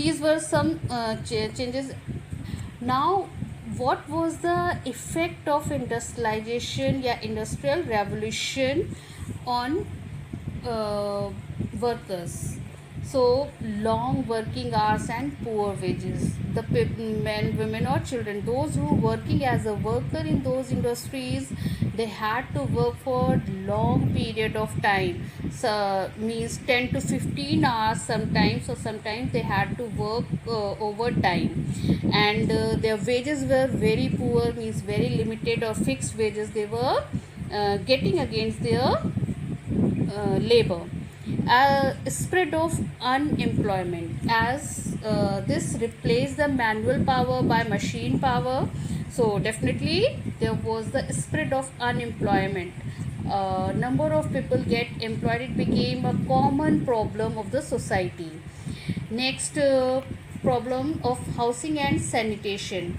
these were some changes. Now, what was the effect of industrialization, yeah, industrial revolution on uh, workers? So, long working hours and poor wages. The men, women, or children, those who were working as a worker in those industries, they had to work for long period of time. So, means 10 to 15 hours sometimes, or sometimes they had to work overtime, and their wages were very poor, means very limited or fixed wages they were getting against their labor. Spread of unemployment, as this replaced the manual power by machine power. So definitely there was the spread of unemployment. Number of people get employed, it became a common problem of the society. Next, problem of housing and sanitation.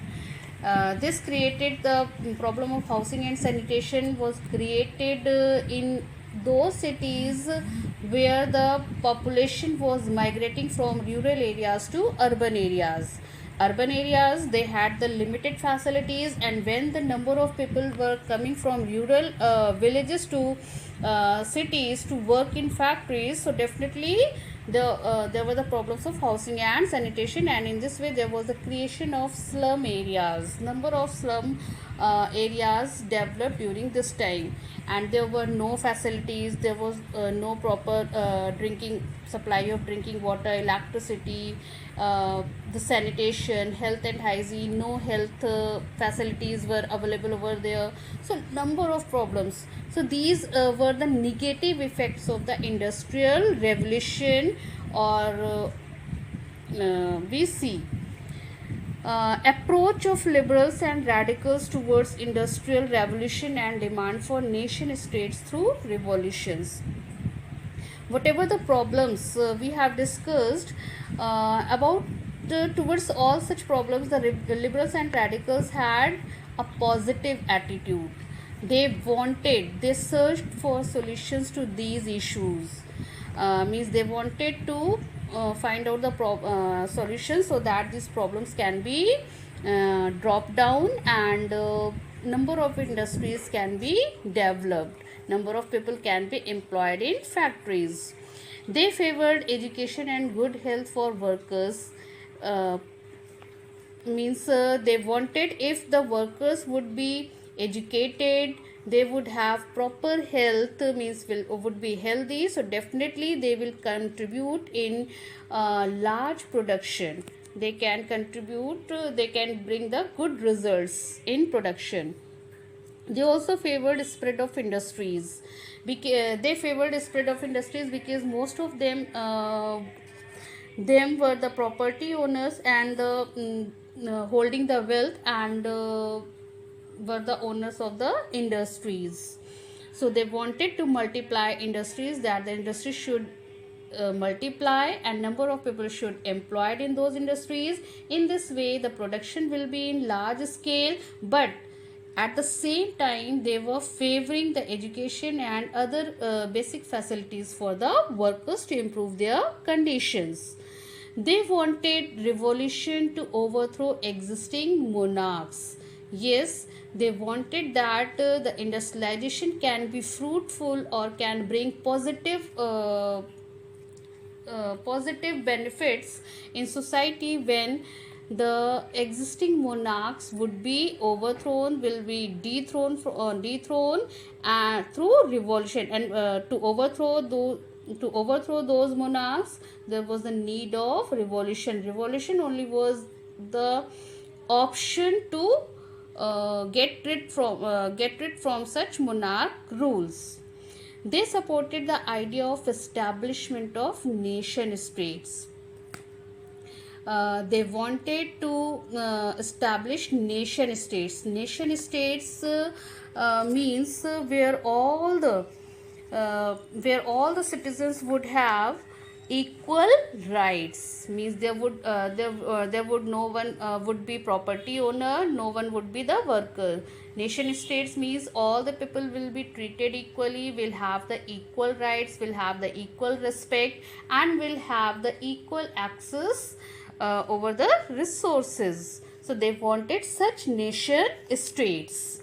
This created the problem of housing and sanitation was created in those cities where the population was migrating from rural areas to urban areas. Urban areas, they had the limited facilities, and when the number of people were coming from rural villages to cities to work in factories, so definitely there were the problems of housing and sanitation, and in this way there was the creation of slum areas. Number of slum areas developed during this time, and there were no facilities, there was no proper drinking supply of drinking water, electricity, the sanitation, health and hygiene, no health facilities were available over there. So number of problems. So these were the negative effects of the industrial revolution, or we see approach of liberals and radicals towards industrial revolution and demand for nation states through revolutions. Whatever the problems we have discussed about, towards all such problems, the liberals and radicals had a positive attitude. They searched for solutions to these issues. Means they wanted to find out the solutions so that these problems can be dropped down, and number of industries can be developed, number of people can be employed in factories. They favored education and good health for workers. Means they wanted, if the workers would be educated, they would have proper health, means would be healthy, so definitely they will contribute in large production. They can contribute, they can bring the good results in production. They also favored spread of industries, because they favored spread of industries because most of them were the property owners and the holding the wealth, and were the owners of the industries. So they wanted to multiply industries, that the industry should multiply and number of people should employed in those industries. In this way the production will be in large scale, but at the same time they were favoring the education and other basic facilities for the workers to improve their conditions. They wanted revolution to overthrow existing monarchs. Yes, they wanted that the industrialization can be fruitful or can bring positive benefits in society when the existing monarchs would be overthrown, will be dethroned through revolution, and to overthrow those monarchs there was a need of revolution. Revolution only was the option to get rid from such monarch rules. They supported the idea of establishment of nation states. They wanted to establish nation states. Nation states means where all the citizens would have equal rights. Means there would no one would be property owner, no one would be the worker. Nation states means all the people will be treated equally, will have the equal rights, will have the equal respect, and will have the equal access over the resources. So they wanted such nation states.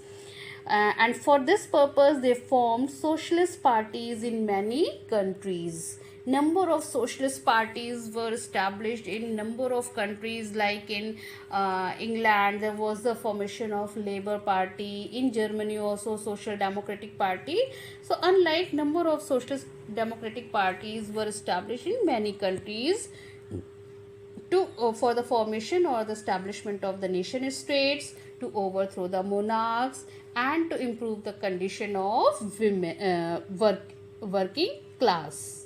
And for this purpose they formed socialist parties in many countries. Number of socialist parties were established in number of countries, like in England there was the formation of Labour Party, in Germany also Social Democratic Party. So unlike number of socialist democratic parties were established in many countries to for the formation or the establishment of the nation states, to overthrow the monarchs, and to improve the condition of women, working class.